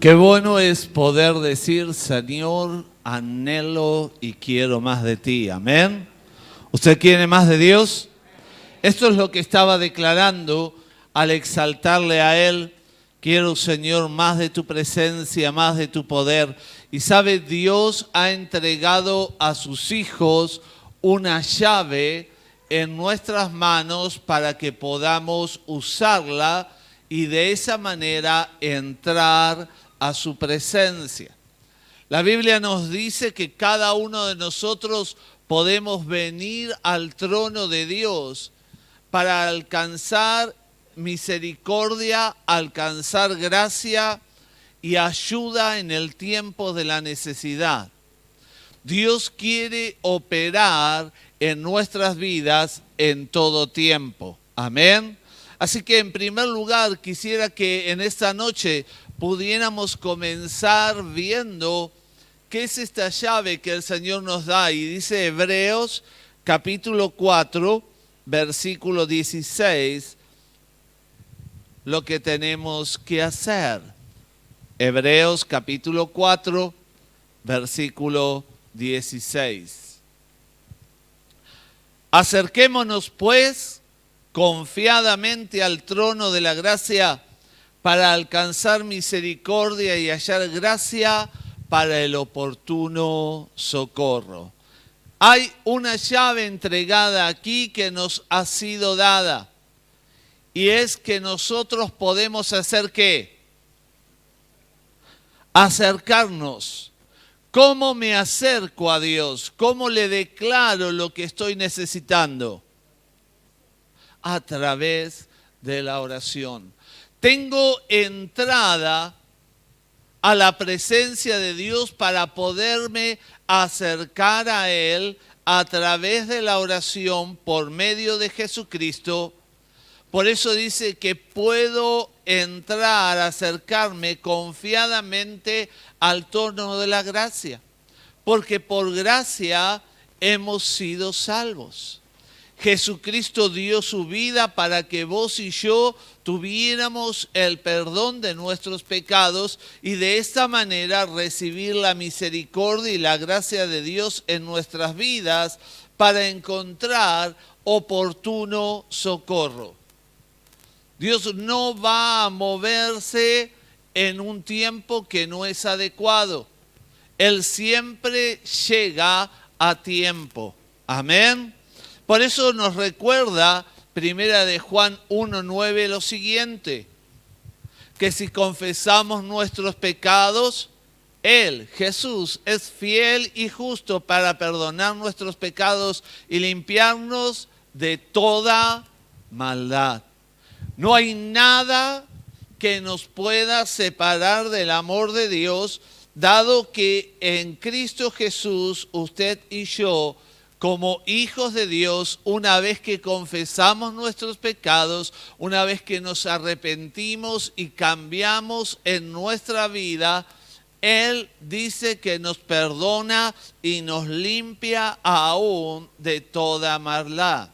Qué bueno es poder decir, Señor, anhelo y quiero más de ti. Amén. ¿Usted quiere más de Dios? Esto es lo que estaba declarando al exaltarle a Él. Quiero, Señor, más de tu presencia, más de tu poder. Y sabe, Dios ha entregado a sus hijos una llave en nuestras manos para que podamos usarla y de esa manera entrar a su presencia. La Biblia nos dice que cada uno de nosotros podemos venir al trono de Dios para alcanzar misericordia, alcanzar gracia y ayuda en el tiempo de la necesidad. Dios quiere operar en nuestras vidas en todo tiempo. Amén. Así que en primer lugar quisiera que en esta noche pudiéramos comenzar viendo qué es esta llave que el Señor nos da. Y dice Hebreos capítulo 4, versículo 16, lo que tenemos que hacer. Hebreos capítulo 4, versículo 16. Acerquémonos pues confiadamente al trono de la gracia para alcanzar misericordia y hallar gracia para el oportuno socorro. Hay una llave entregada aquí que nos ha sido dada y es que nosotros podemos hacer ¿qué? Acercarnos. ¿Cómo me acerco a Dios? ¿Cómo le declaro lo que estoy necesitando? A través de la oración. Tengo entrada a la presencia de Dios para poderme acercar a Él a través de la oración por medio de Jesucristo. Por eso dice que puedo entrar, acercarme confiadamente al trono de la gracia. Porque por gracia hemos sido salvos. Jesucristo dio su vida para que vos y yo tuviéramos el perdón de nuestros pecados y de esta manera recibir la misericordia y la gracia de Dios en nuestras vidas para encontrar oportuno socorro. Dios no va a moverse en un tiempo que no es adecuado. Él siempre llega a tiempo. Amén. Por eso nos recuerda Primera de Juan 1:9 lo siguiente, que si confesamos nuestros pecados, Él, Jesús, es fiel y justo para perdonar nuestros pecados y limpiarnos de toda maldad. No hay nada que nos pueda separar del amor de Dios, dado que en Cristo Jesús, usted y yo, como hijos de Dios, una vez que confesamos nuestros pecados, una vez que nos arrepentimos y cambiamos en nuestra vida, Él dice que nos perdona y nos limpia aún de toda maldad.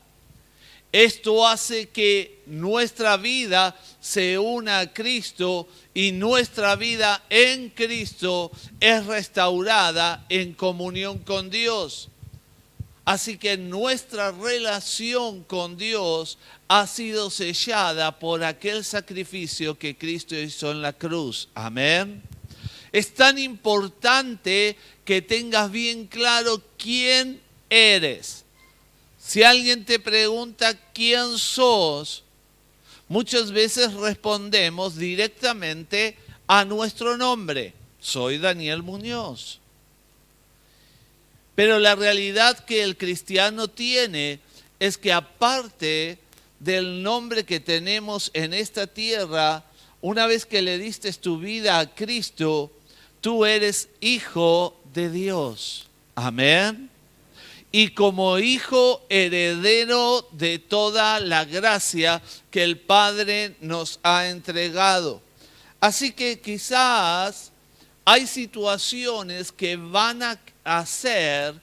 Esto hace que nuestra vida se una a Cristo y nuestra vida en Cristo es restaurada en comunión con Dios. Así que nuestra relación con Dios ha sido sellada por aquel sacrificio que Cristo hizo en la cruz. Amén. Es tan importante que tengas bien claro quién eres. Si alguien te pregunta quién sos, muchas veces respondemos directamente a nuestro nombre. Soy Daniel Muñoz. Pero la realidad que el cristiano tiene es que aparte del nombre que tenemos en esta tierra, una vez que le diste tu vida a Cristo, tú eres hijo de Dios. Amén. Y como hijo heredero de toda la gracia que el Padre nos ha entregado. Así que quizás hay situaciones que van a hacer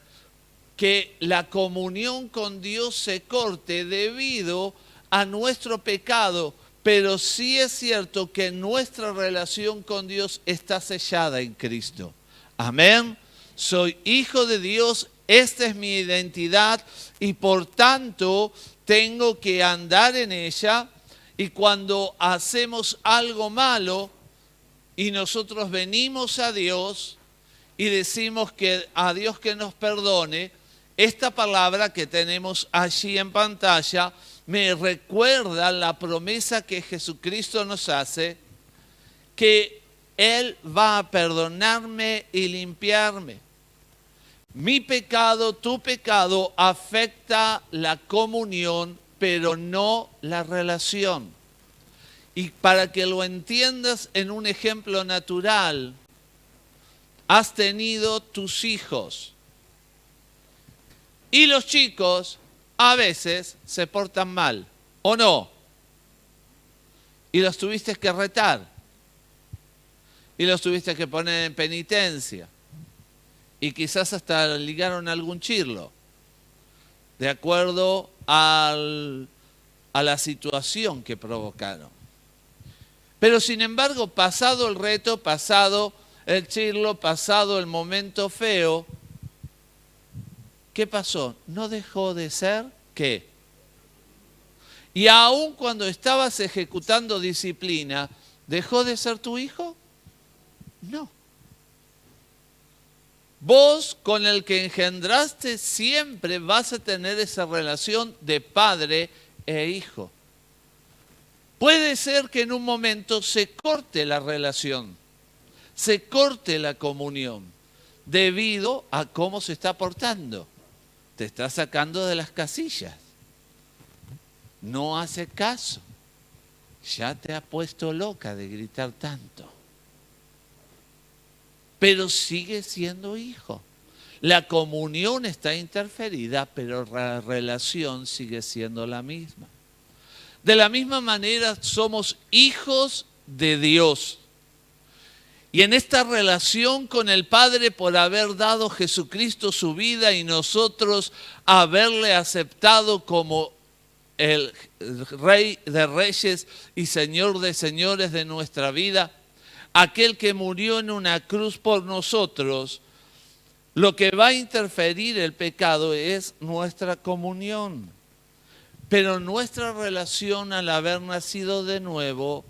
que la comunión con Dios se corte debido a nuestro pecado, pero sí es cierto que nuestra relación con Dios está sellada en Cristo. Amén. Soy hijo de Dios, esta es mi identidad y por tanto tengo que andar en ella. Y cuando hacemos algo malo y nosotros venimos a Dios y decimos que a Dios que nos perdone, esta palabra que tenemos allí en pantalla me recuerda la promesa que Jesucristo nos hace, que Él va a perdonarme y limpiarme. Mi pecado, tu pecado, afecta la comunión, pero no la relación. Y para que lo entiendas en un ejemplo natural, has tenido tus hijos. Y los chicos a veces se portan mal, ¿o no? Y los tuviste que retar. Y los tuviste que poner en penitencia. Y quizás hasta ligaron algún chirlo, de acuerdo a la situación que provocaron. Pero sin embargo, pasado el reto, pasado el chirlo, pasado el momento feo, ¿qué pasó? ¿No dejó de ser qué? Y aun cuando estabas ejecutando disciplina, ¿dejó de ser tu hijo? No. Vos con el que engendraste siempre vas a tener esa relación de padre e hijo. Puede ser que en un momento se corte la relación, se corte la comunión, debido a cómo se está portando. Te está sacando de las casillas. No hace caso. Ya te ha puesto loca de gritar tanto. Pero sigue siendo hijo. La comunión está interferida, pero la relación sigue siendo la misma. De la misma manera somos hijos de Dios. Y en esta relación con el Padre, por haber dado Jesucristo su vida y nosotros haberle aceptado como el Rey de Reyes y Señor de Señores de nuestra vida, aquel que murió en una cruz por nosotros, lo que va a interferir el pecado es nuestra comunión. Pero nuestra relación al haber nacido de nuevo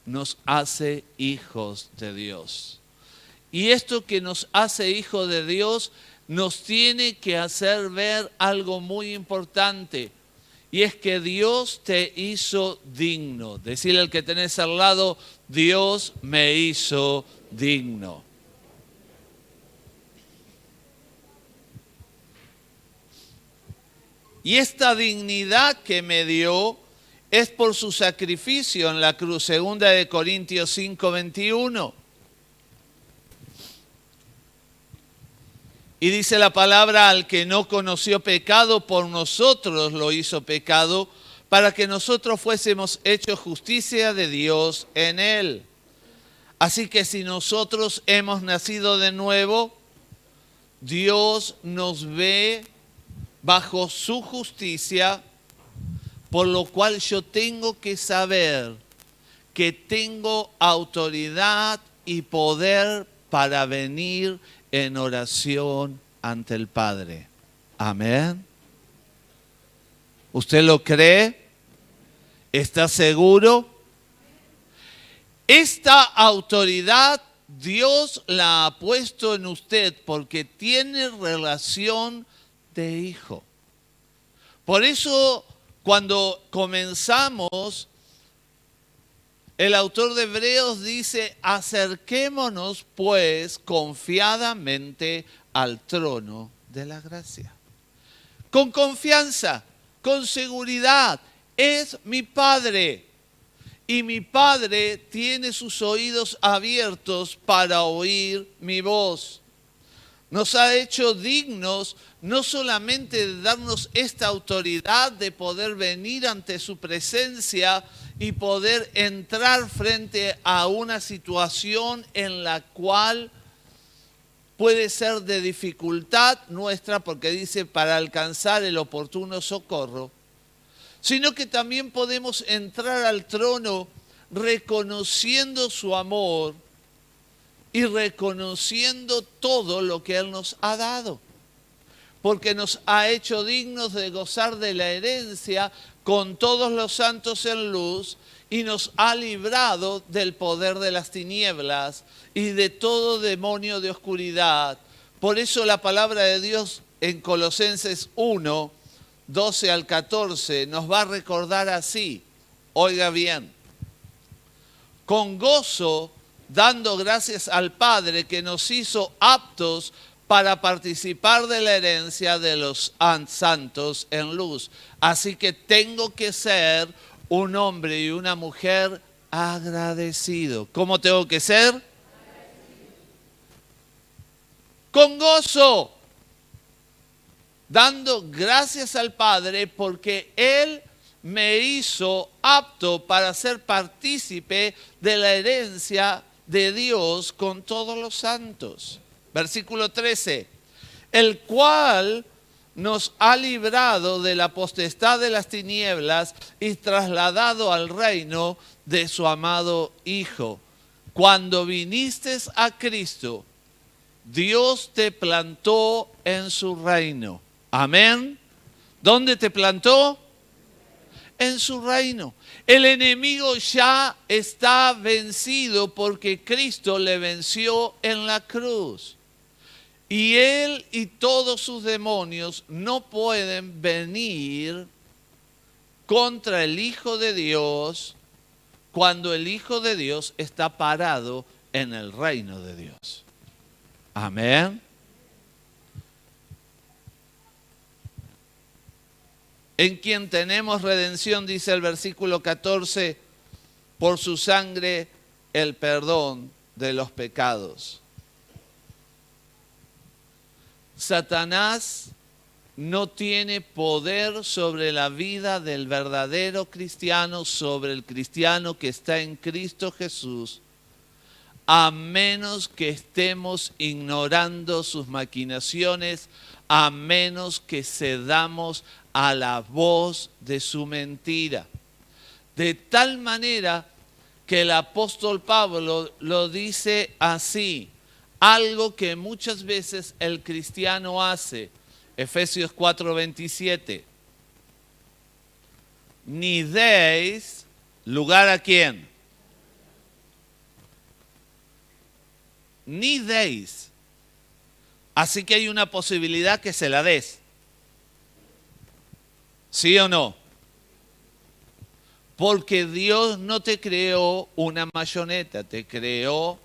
nos hace hijos de Dios. Y esto que nos hace hijos de Dios nos tiene que hacer ver algo muy importante. Y es que Dios te hizo digno. Decirle al que tenés al lado, Dios me hizo digno. Y esta dignidad que me dio es por su sacrificio en la cruz. 2 Corintios 5:21. Y dice la palabra, al que no conoció pecado, por nosotros lo hizo pecado, para que nosotros fuésemos hechos justicia de Dios en él. Así que si nosotros hemos nacido de nuevo, Dios nos ve bajo su justicia, por lo cual yo tengo que saber que tengo autoridad y poder para venir en oración ante el Padre. Amén. ¿Usted lo cree? ¿Está seguro? Esta autoridad Dios la ha puesto en usted porque tiene relación de hijo. Por eso, cuando comenzamos, el autor de Hebreos dice, acerquémonos pues confiadamente al trono de la gracia. Con confianza, con seguridad, es mi Padre. Y mi Padre tiene sus oídos abiertos para oír mi voz. Nos ha hecho dignos no solamente de darnos esta autoridad de poder venir ante su presencia y poder entrar frente a una situación en la cual puede ser de dificultad nuestra, porque dice para alcanzar el oportuno socorro, sino que también podemos entrar al trono reconociendo su amor y reconociendo todo lo que Él nos ha dado, porque nos ha hecho dignos de gozar de la herencia con todos los santos en luz y nos ha librado del poder de las tinieblas y de todo demonio de oscuridad. Por eso la palabra de Dios en Colosenses 1, 12 al 14 nos va a recordar así, oiga bien, con gozo dando gracias al Padre que nos hizo aptos para participar de la herencia de los santos en luz. Así que tengo que ser un hombre y una mujer agradecido. ¿Cómo tengo que ser? Con gozo, dando gracias al Padre porque Él me hizo apto para ser partícipe de la herencia de Dios con todos los santos. Versículo 13, el cual nos ha librado de la potestad de las tinieblas y trasladado al reino de su amado Hijo. Cuando viniste a Cristo, Dios te plantó en su reino. Amén. ¿Dónde te plantó? En su reino. El enemigo ya está vencido porque Cristo le venció en la cruz. Y él y todos sus demonios no pueden venir contra el Hijo de Dios cuando el Hijo de Dios está parado en el reino de Dios. Amén. En quien tenemos redención, dice el versículo 14, por su sangre el perdón de los pecados. Satanás no tiene poder sobre la vida del verdadero cristiano, sobre el cristiano que está en Cristo Jesús, a menos que estemos ignorando sus maquinaciones, a menos que cedamos a la voz de su mentira. De tal manera que el apóstol Pablo lo dice así, algo que muchas veces el cristiano hace. Efesios 4:27. Ni deis lugar a quién. Ni deis. Así que hay una posibilidad que se la des. ¿Sí o no? Porque Dios no te creó una marioneta, te creó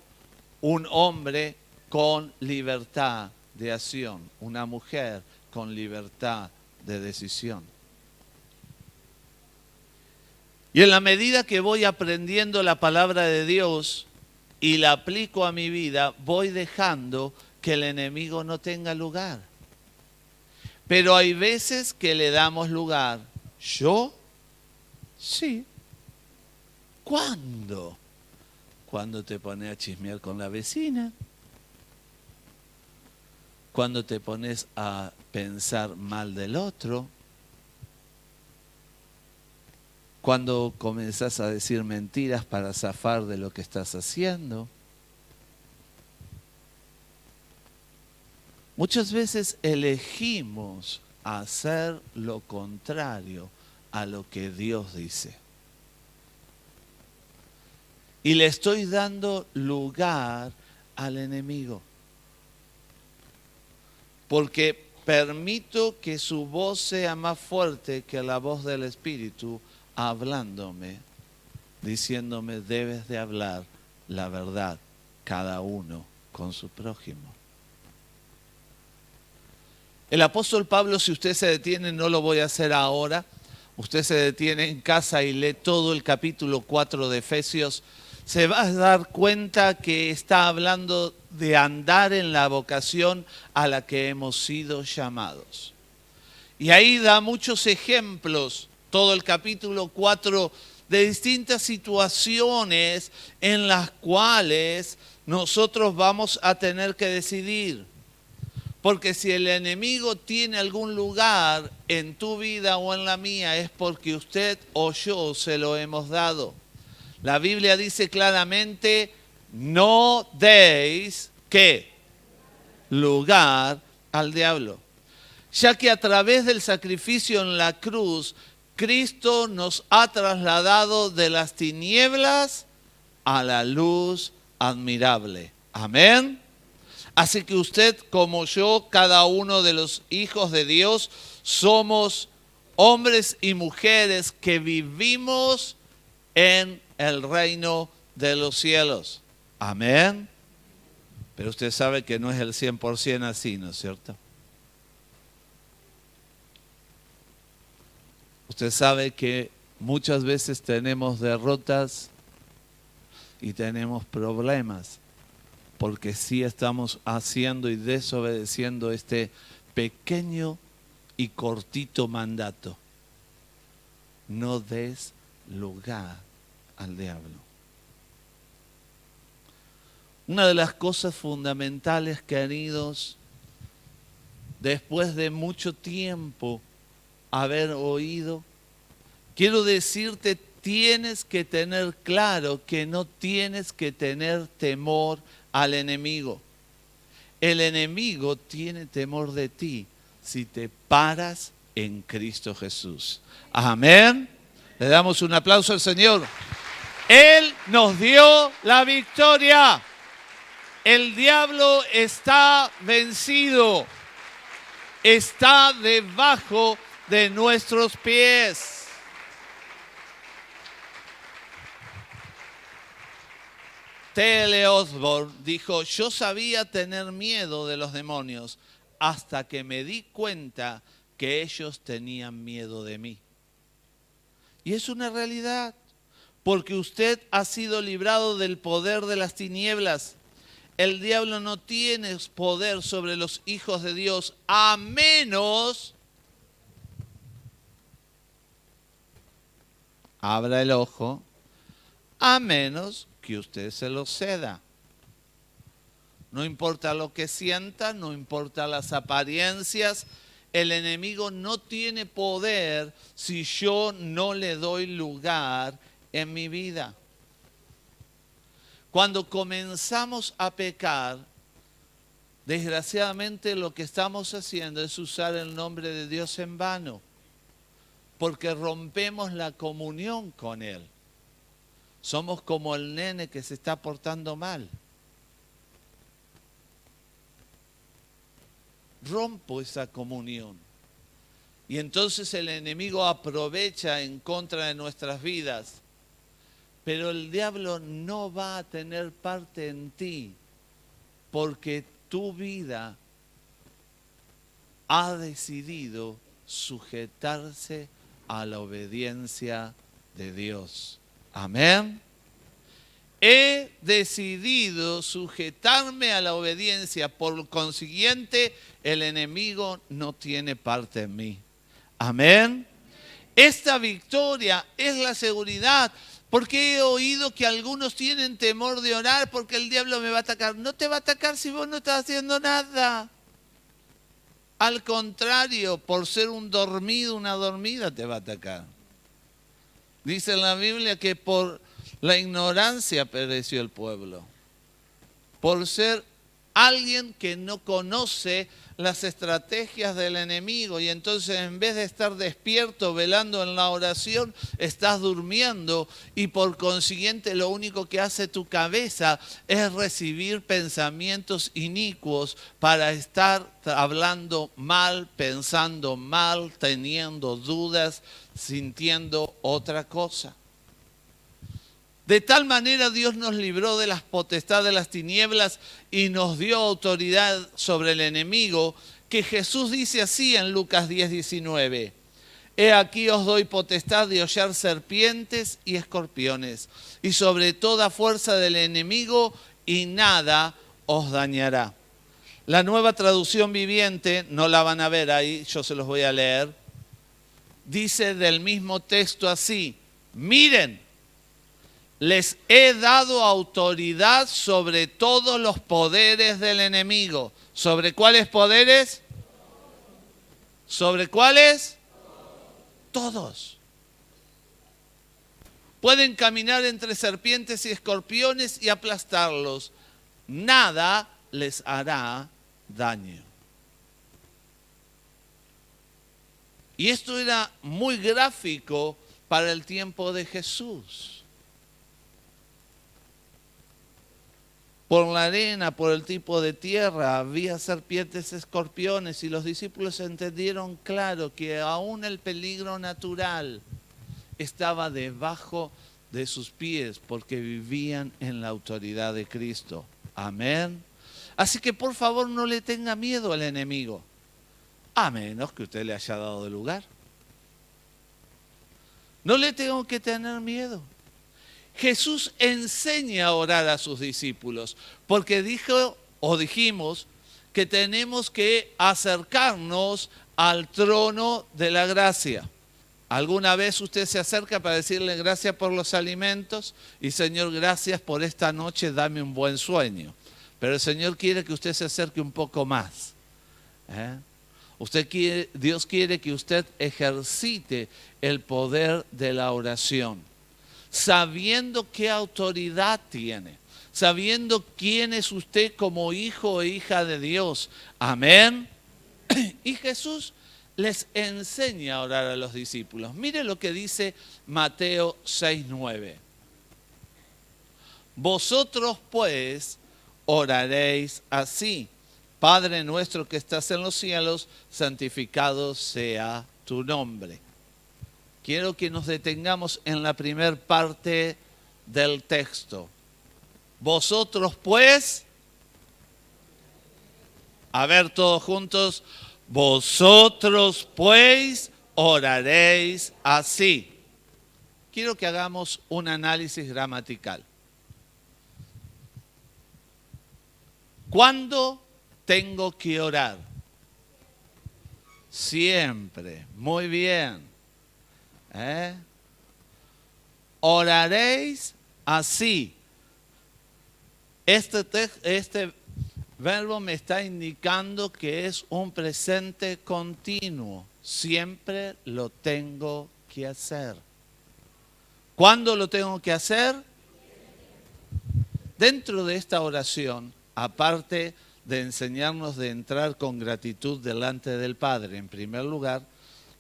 un hombre con libertad de acción, una mujer con libertad de decisión. Y en la medida que voy aprendiendo la palabra de Dios y la aplico a mi vida, voy dejando que el enemigo no tenga lugar. Pero hay veces que le damos lugar. ¿Yo? Sí. ¿Cuándo? Cuando te pones a chismear con la vecina. Cuando te pones a pensar mal del otro. Cuando comenzás a decir mentiras para zafar de lo que estás haciendo. Muchas veces elegimos hacer lo contrario a lo que Dios dice. Y le estoy dando lugar al enemigo. Porque permito que su voz sea más fuerte que la voz del Espíritu, hablándome, diciéndome, debes de hablar la verdad, cada uno con su prójimo. El apóstol Pablo, si usted se detiene, no lo voy a hacer ahora, usted se detiene en casa y lee todo el capítulo 4 de Efesios, se va a dar cuenta que está hablando de andar en la vocación a la que hemos sido llamados. Y ahí da muchos ejemplos, todo el capítulo 4, de distintas situaciones en las cuales nosotros vamos a tener que decidir. Porque si el enemigo tiene algún lugar en tu vida o en la mía, es porque usted o yo se lo hemos dado. La Biblia dice claramente, no deis, ¿qué? Lugar al diablo. Ya que a través del sacrificio en la cruz, Cristo nos ha trasladado de las tinieblas a la luz admirable. Amén. Así que usted, como yo, cada uno de los hijos de Dios, somos hombres y mujeres que vivimos en el reino de los cielos. Amén. Pero usted sabe que no es el 100% así, ¿no es cierto? Usted sabe que muchas veces tenemos derrotas y tenemos problemas, porque sí estamos haciendo y desobedeciendo este pequeño y cortito mandato. No des lugar al diablo. Una de las cosas fundamentales, queridos, después de mucho tiempo haber oído, quiero decirte, tienes que tener claro que no tienes que tener temor al enemigo. El enemigo tiene temor de ti si te paras en Cristo Jesús. Amén. Le damos un aplauso al Señor. Él nos dio la victoria. El diablo está vencido. Está debajo de nuestros pies. T.L. Osborne dijo, yo sabía tener miedo de los demonios hasta que me di cuenta que ellos tenían miedo de mí. Y es una realidad, porque usted ha sido librado del poder de las tinieblas. El diablo no tiene poder sobre los hijos de Dios, a menos, abra el ojo, a menos que usted se lo ceda. No importa lo que sienta, no importa las apariencias, el enemigo no tiene poder si yo no le doy lugar en mi vida. Cuando comenzamos a pecar, desgraciadamente lo que estamos haciendo es usar el nombre de Dios en vano, porque rompemos la comunión con Él. Somos como el nene que se está portando mal. Rompo esa comunión. Y entonces el enemigo aprovecha en contra de nuestras vidas. Pero el diablo no va a tener parte en ti, porque tu vida ha decidido sujetarse a la obediencia de Dios. Amén. He decidido sujetarme a la obediencia, por consiguiente, el enemigo no tiene parte en mí. Amén. Esta victoria es la seguridad. Porque he oído que algunos tienen temor de orar porque el diablo me va a atacar. No te va a atacar si vos no estás haciendo nada. Al contrario, por ser un dormido, una dormida te va a atacar. Dice en la Biblia que por la ignorancia pereció el pueblo. Por ser alguien que no conoce las estrategias del enemigo, y entonces en vez de estar despierto velando en la oración, estás durmiendo, y por consiguiente lo único que hace tu cabeza es recibir pensamientos inicuos para estar hablando mal, pensando mal, teniendo dudas, sintiendo otra cosa. De tal manera Dios nos libró de las potestades de las tinieblas y nos dio autoridad sobre el enemigo, que Jesús dice así en Lucas 10:19. He aquí os doy potestad de hollar serpientes y escorpiones, y sobre toda fuerza del enemigo, y nada os dañará. La Nueva Traducción Viviente, no la van a ver ahí, yo se los voy a leer, dice del mismo texto así: miren, les he dado autoridad sobre todos los poderes del enemigo. ¿Sobre cuáles poderes? ¿Sobre cuáles? Todos. Pueden caminar entre serpientes y escorpiones y aplastarlos. Nada les hará daño. Y esto era muy gráfico para el tiempo de Jesús. Por la arena, por el tipo de tierra, había serpientes, escorpiones, y los discípulos entendieron claro que aún el peligro natural estaba debajo de sus pies porque vivían en la autoridad de Cristo. Amén. Así que por favor no le tenga miedo al enemigo, a menos que usted le haya dado lugar. No le tengo que tener miedo. Jesús enseña a orar a sus discípulos, porque dijimos que tenemos que acercarnos al trono de la gracia. ¿Alguna vez usted se acerca para decirle gracias por los alimentos? Y Señor, gracias por esta noche, dame un buen sueño. Pero el Señor quiere que usted se acerque un poco más. Dios quiere que usted ejercite el poder de la oración, sabiendo qué autoridad tiene, sabiendo quién es usted como hijo e hija de Dios. Amén. Y Jesús les enseña a orar a los discípulos. Mire lo que dice Mateo 6:9. Vosotros pues oraréis así: Padre nuestro que estás en los cielos, santificado sea tu nombre. Quiero que nos detengamos en la primera parte del texto. Vosotros pues, a ver todos juntos, vosotros pues oraréis así. Quiero que hagamos un análisis gramatical. ¿Cuándo tengo que orar? Siempre. Muy bien. Oraréis así. Este verbo me está indicando que es un presente continuo. Siempre lo tengo que hacer. ¿Cuándo lo tengo que hacer? Dentro de esta oración, aparte de enseñarnos de entrar con gratitud delante del Padre, en primer lugar,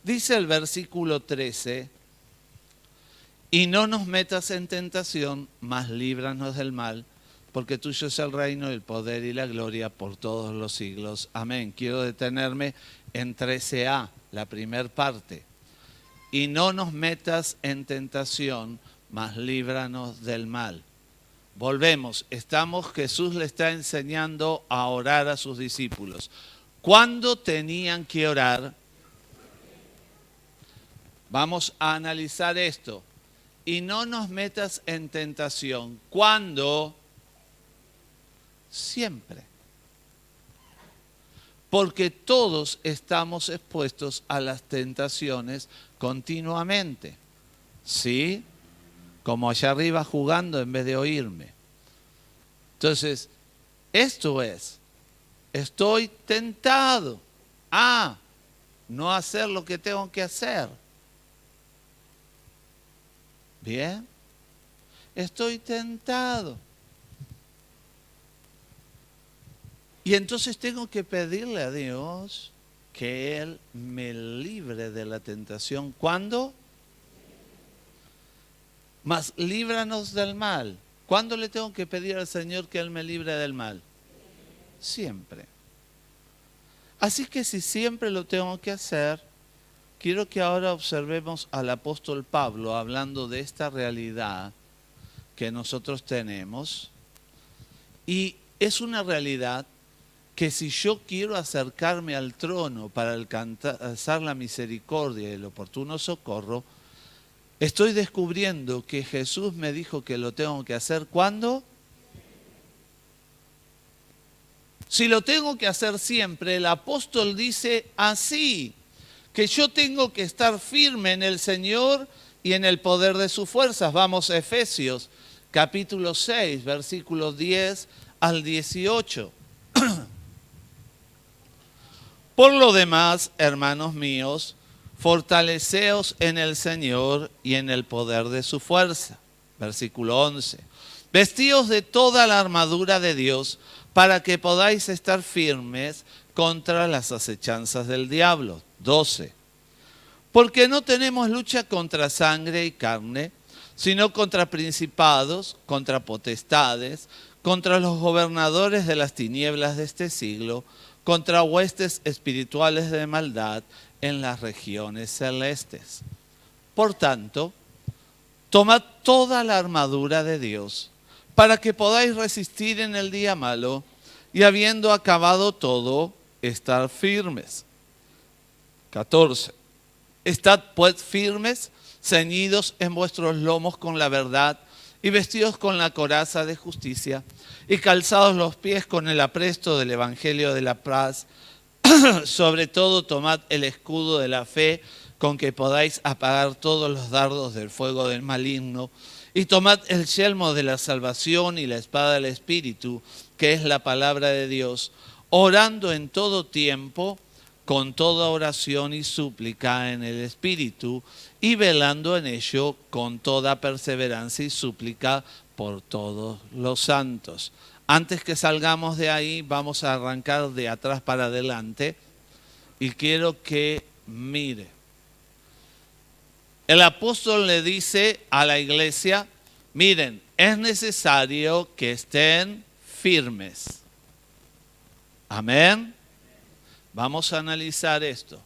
dice el versículo 13, y no nos metas en tentación, mas líbranos del mal, porque tuyo es el reino, el poder y la gloria por todos los siglos. Amén. Quiero detenerme en 13a, la primera parte. Y no nos metas en tentación, mas líbranos del mal. Volvemos, Jesús le está enseñando a orar a sus discípulos. ¿Cuándo tenían que orar? Vamos a analizar esto. Y no nos metas en tentación. ¿Cuándo? Siempre. Porque todos estamos expuestos a las tentaciones continuamente. ¿Sí? Como allá arriba jugando en vez de oírme. Entonces, esto es, estoy tentado a no hacer lo que tengo que hacer. Bien, estoy tentado. Y entonces tengo que pedirle a Dios que Él me libre de la tentación. ¿Cuándo? Mas líbranos del mal. ¿Cuándo le tengo que pedir al Señor que Él me libre del mal? Siempre. Así que si siempre lo tengo que hacer, quiero que ahora observemos al apóstol Pablo hablando de esta realidad que nosotros tenemos. Y es una realidad que si yo quiero acercarme al trono para alcanzar la misericordia y el oportuno socorro, estoy descubriendo que Jesús me dijo que lo tengo que hacer. ¿Cuándo? Si lo tengo que hacer siempre, el apóstol dice así, que yo tengo que estar firme en el Señor y en el poder de sus fuerzas. Vamos a Efesios. capítulo 6, versículos 10 al 18. Por lo demás, hermanos míos, fortaleceos en el Señor y en el poder de su fuerza. Versículo 11. Vestíos de toda la armadura de Dios para que podáis estar firmes contra las acechanzas del diablo. 12. Porque no tenemos lucha contra sangre y carne, sino contra principados, contra potestades, contra los gobernadores de las tinieblas de este siglo, contra huestes espirituales de maldad en las regiones celestes. Por tanto, tomad toda la armadura de Dios, para que podáis resistir en el día malo, y habiendo acabado todo, estar firmes. 14. Estad pues firmes, ceñidos en vuestros lomos con la verdad, y vestidos con la coraza de justicia, y calzados los pies con el apresto del evangelio de la paz. Sobre todo tomad el escudo de la fe, con que podáis apagar todos los dardos del fuego del maligno, y tomad el yelmo de la salvación y la espada del Espíritu, que es la palabra de Dios, orando en todo tiempo, con toda oración y súplica en el Espíritu, y velando en ello con toda perseverancia y súplica por todos los santos. Antes que salgamos de ahí, vamos a arrancar de atrás para adelante, y quiero que mire. El apóstol le dice a la iglesia, miren, es necesario que estén firmes. Amén. Vamos a analizar esto.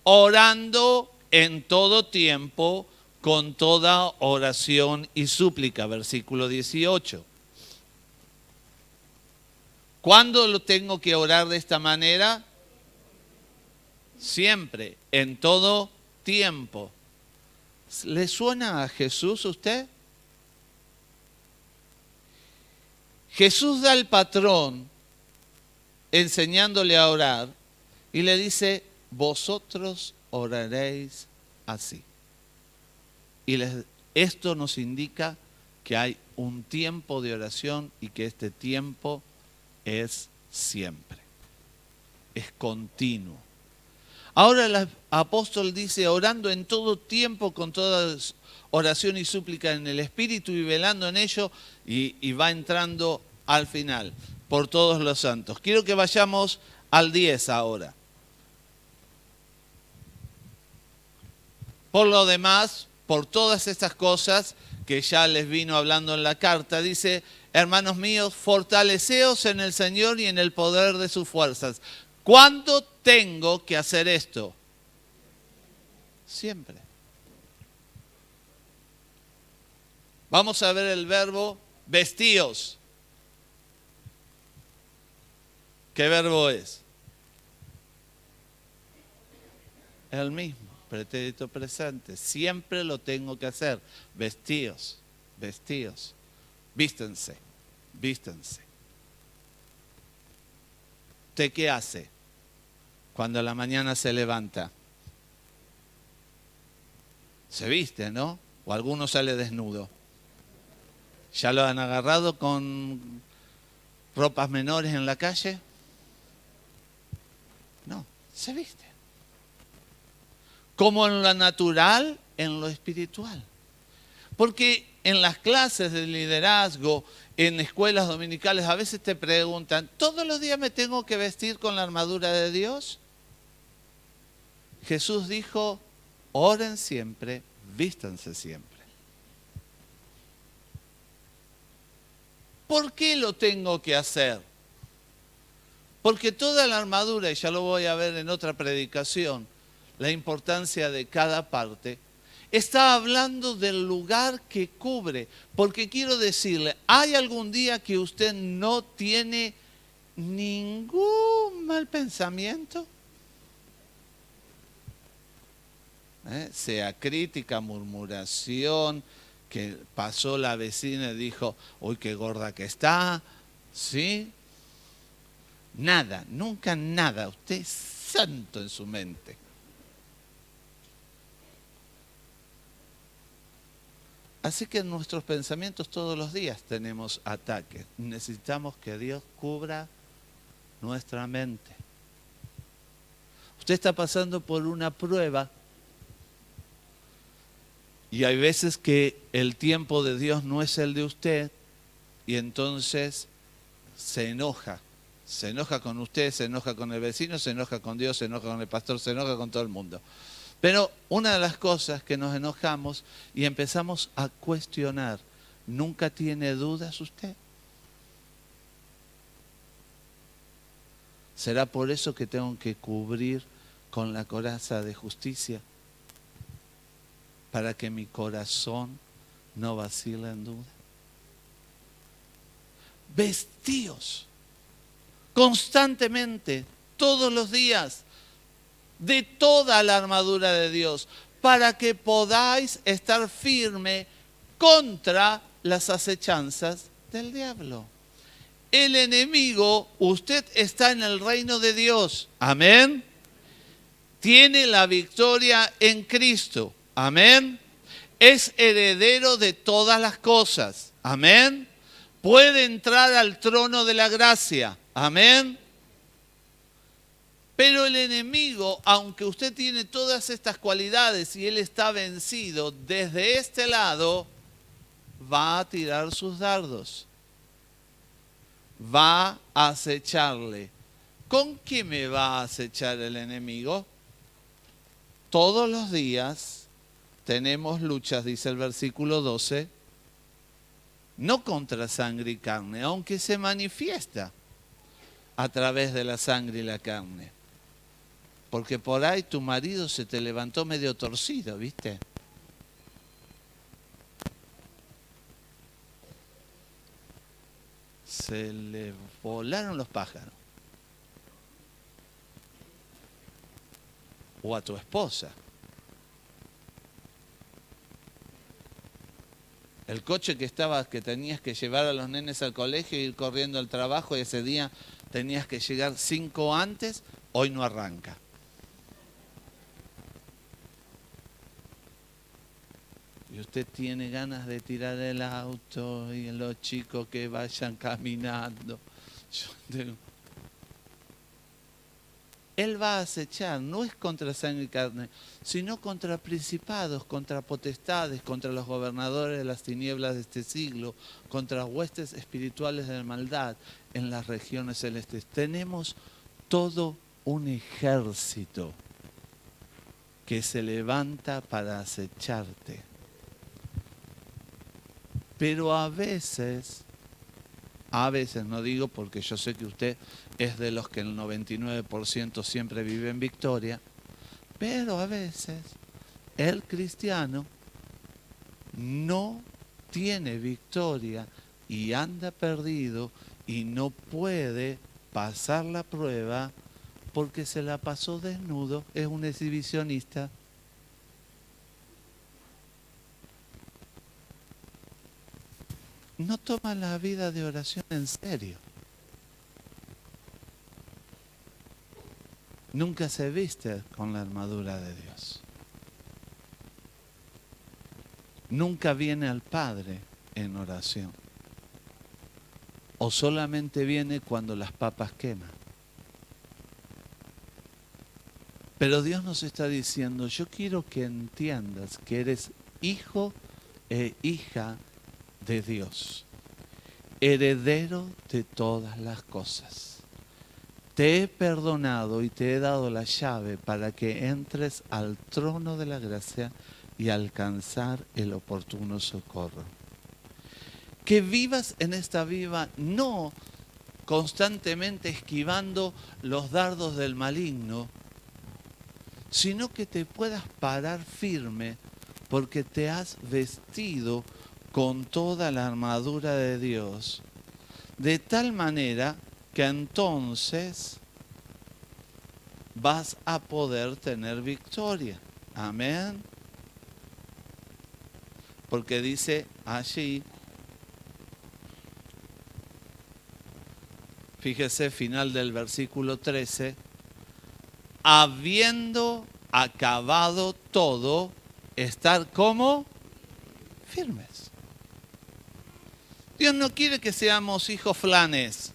Orando en todo tiempo, con toda oración y súplica. Versículo 18. ¿Cuándo lo tengo que orar de esta manera? Siempre, en todo tiempo. ¿Le suena a Jesús a usted? Jesús da el patrón enseñándole a orar y le dice, vosotros oraréis así. Y esto nos indica que hay un tiempo de oración y que este tiempo es siempre, es continuo. Ahora el apóstol dice, orando en todo tiempo con toda oración y súplica en el Espíritu y velando en ello, y va entrando al final, por todos los santos. Quiero que vayamos al 10 ahora. Por lo demás, por todas estas cosas que ya les vino hablando en la carta, dice, hermanos míos, fortaleceos en el Señor y en el poder de sus fuerzas. ¿Cuándo tengo que hacer esto? Siempre. Vamos a ver el verbo vestíos. ¿Qué verbo es? El mismo, pretérito presente. Siempre lo tengo que hacer. Vestíos, vestíos. Vístense, vístense. ¿Usted qué hace cuando a la mañana se levanta? Se viste, ¿no? O alguno sale desnudo. ¿Ya lo han agarrado con ropas menores en la calle? No, se viste. Como en lo natural, en lo espiritual. Porque en las clases de liderazgo, en escuelas dominicales, a veces te preguntan, ¿todos los días me tengo que vestir con la armadura de Dios? Jesús dijo, oren siempre, vístanse siempre. ¿Por qué lo tengo que hacer? Porque toda la armadura, y ya lo voy a ver en otra predicación, la importancia de cada parte, está hablando del lugar que cubre. Porque quiero decirle, ¿hay algún día que usted no tiene ningún mal pensamiento? Sea crítica, murmuración, que pasó la vecina y dijo, uy, qué gorda que está, ¿sí? Nada, nunca nada. Usted es santo en su mente. Así que en nuestros pensamientos todos los días tenemos ataques. Necesitamos que Dios cubra nuestra mente. Usted está pasando por una prueba y hay veces que el tiempo de Dios no es el de usted y entonces se enoja. Se enoja con usted, se enoja con el vecino, se enoja con Dios, se enoja con el pastor, se enoja con todo el mundo. Pero una de las cosas que nos enojamos y empezamos a cuestionar, ¿nunca tiene dudas usted? ¿Será por eso que tengo que cubrir con la coraza de justicia? Para que mi corazón no vacile en duda. Vestíos constantemente, todos los días, de toda la armadura de Dios, para que podáis estar firme contra las acechanzas del diablo. El enemigo, usted está en el reino de Dios. Amén. Tiene la victoria en Cristo. Amén. Es heredero de todas las cosas. Amén. Puede entrar al trono de la gracia. Amén. Pero el enemigo, aunque usted tiene todas estas cualidades y él está vencido, desde este lado va a tirar sus dardos. Va a acecharle. ¿Con qué me va a acechar el enemigo? Todos los días tenemos luchas, dice el versículo 12, no contra sangre y carne, aunque se manifiesta a través de la sangre y la carne. Porque por ahí tu marido se te levantó medio torcido, ¿viste? Se le volaron los pájaros. O a tu esposa. El coche que tenías que llevar a los nenes al colegio e ir corriendo al trabajo y ese día tenías que llegar 5 antes, hoy no arranca. Y usted tiene ganas de tirar el auto y los chicos que vayan caminando. Él va a acechar, no es contra sangre y carne, sino contra principados, contra potestades, contra los gobernadores de las tinieblas de este siglo, contra huestes espirituales de maldad en las regiones celestes. Tenemos todo un ejército que se levanta para acecharte. Pero a veces no digo porque yo sé que usted es de los que el 99% siempre vive en victoria, pero a veces el cristiano no tiene victoria y anda perdido y no puede pasar la prueba porque se la pasó desnudo, es un exhibicionista. No toma la vida de oración en serio. Nunca se viste con la armadura de Dios. Nunca viene al Padre en oración. O solamente viene cuando las papas queman. Pero Dios nos está diciendo, yo quiero que entiendas que eres hijo e hija de Dios, heredero de todas las cosas. Te he perdonado y te he dado la llave para que entres al trono de la gracia y alcanzar el oportuno socorro. Que vivas en esta vida no constantemente esquivando los dardos del maligno, sino que te puedas parar firme porque te has vestido con toda la armadura de Dios, de tal manera que entonces vas a poder tener victoria. Amén. Porque dice allí, fíjese, final del versículo 13, habiendo acabado todo, estar como firmes. Dios no quiere que seamos hijos flanes.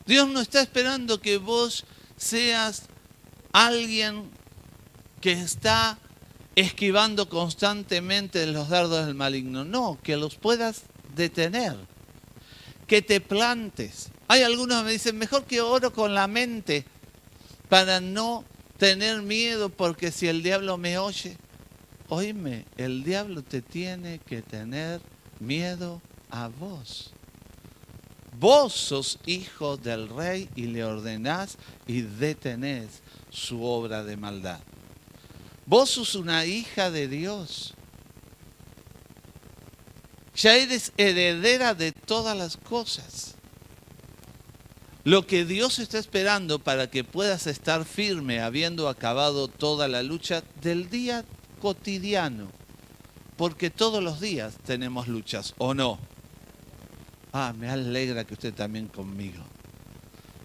Dios no está esperando que vos seas alguien que está esquivando constantemente los dardos del maligno. No, que los puedas detener, que te plantes. Hay algunos que me dicen, mejor que oro con la mente para no tener miedo, porque si el diablo me oye, oíme, el diablo te tiene que tener miedo a vos. Vos sos hijo del rey y le ordenás y detenés su obra de maldad. Vos sos una hija de Dios. Ya eres heredera de todas las cosas. Lo que Dios está esperando para que puedas estar firme habiendo acabado toda la lucha del día cotidiano. Porque todos los días tenemos luchas, ¿o no? Me alegra que usted también conmigo.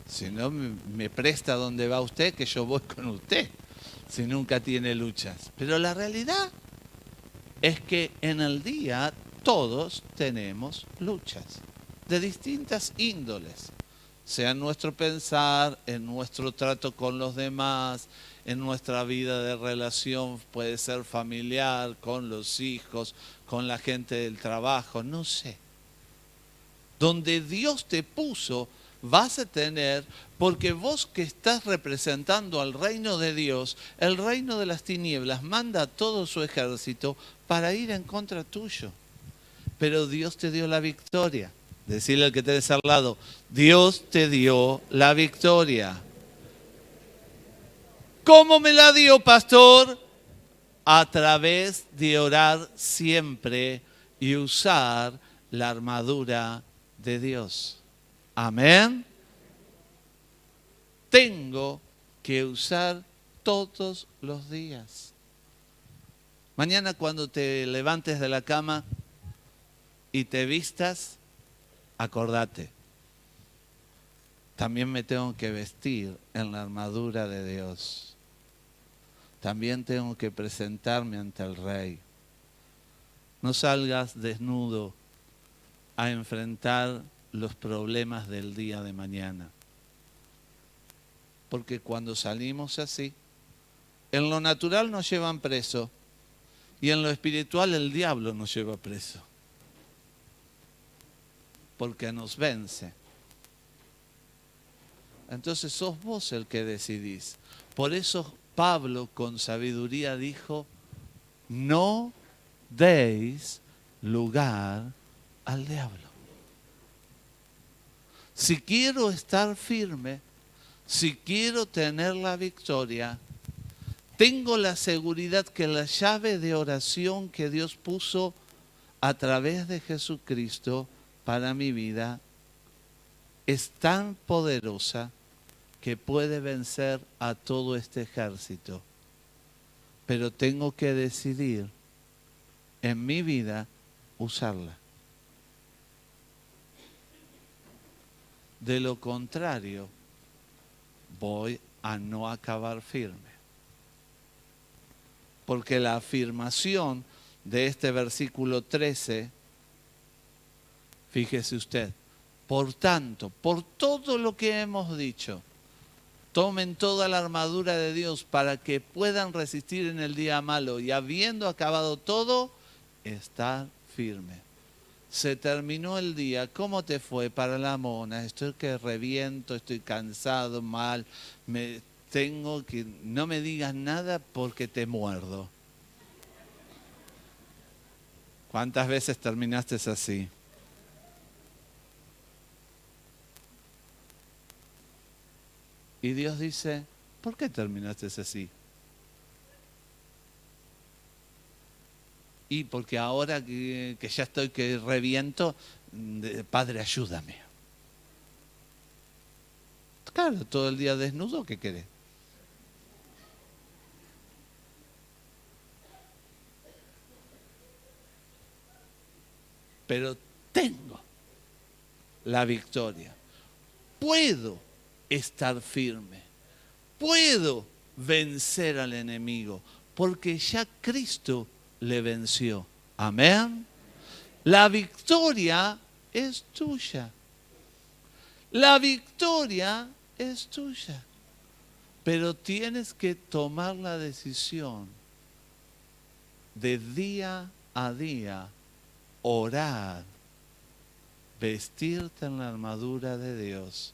Si no, me presta donde va usted, que yo voy con usted. Si nunca tiene luchas. Pero la realidad es que en el día todos tenemos luchas de distintas índoles. Sea en nuestro pensar, en nuestro trato con los demás, en nuestra vida de relación, puede ser familiar, con los hijos, con la gente del trabajo, no sé. Donde Dios te puso, vas a tener, porque vos que estás representando al reino de Dios, el reino de las tinieblas manda a todo su ejército para ir en contra tuyo. Pero Dios te dio la victoria. Decirle al que tenés al lado, Dios te dio la victoria. ¿Cómo me la dio, pastor? A través de orar siempre y usar la armadura de Dios. Amén. Tengo que usar todos los días. Mañana cuando te levantes de la cama y te vistas, acordate, también me tengo que vestir en la armadura de Dios. También tengo que presentarme ante el Rey. No salgas desnudo a enfrentar los problemas del día de mañana. Porque cuando salimos así, en lo natural nos llevan preso y en lo espiritual el diablo nos lleva preso. Porque nos vence. Entonces sos vos el que decidís. Por eso Pablo con sabiduría dijo, no deis lugar al diablo. Si quiero estar firme, si quiero tener la victoria, tengo la seguridad que la llave de oración que Dios puso a través de Jesucristo para mi vida es tan poderosa que puede vencer a todo este ejército. Pero tengo que decidir en mi vida usarla. De lo contrario, voy a no acabar firme. Porque la afirmación de este versículo 13, fíjese usted, por tanto, por todo lo que hemos dicho, tomen toda la armadura de Dios para que puedan resistir en el día malo y habiendo acabado todo, estar firme. Se terminó el día, ¿cómo te fue para la mona? Estoy que reviento, estoy cansado, mal, no me digas nada porque te muerdo. ¿Cuántas veces terminaste así? Y Dios dice, ¿por qué terminaste así? Y porque ahora que ya estoy que reviento, Padre, ayúdame. Claro, todo el día desnudo, ¿qué querés? Pero tengo la victoria. Puedo estar firme. Puedo vencer al enemigo. porque ya Cristo le venció. Amén. La victoria es tuya. La victoria es tuya. Pero tienes que tomar la decisión de día a día orar, vestirte en la armadura de Dios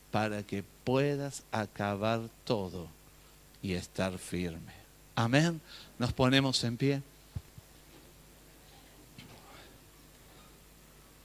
para que puedas acabar todo y estar firme. Amén. Nos ponemos en pie.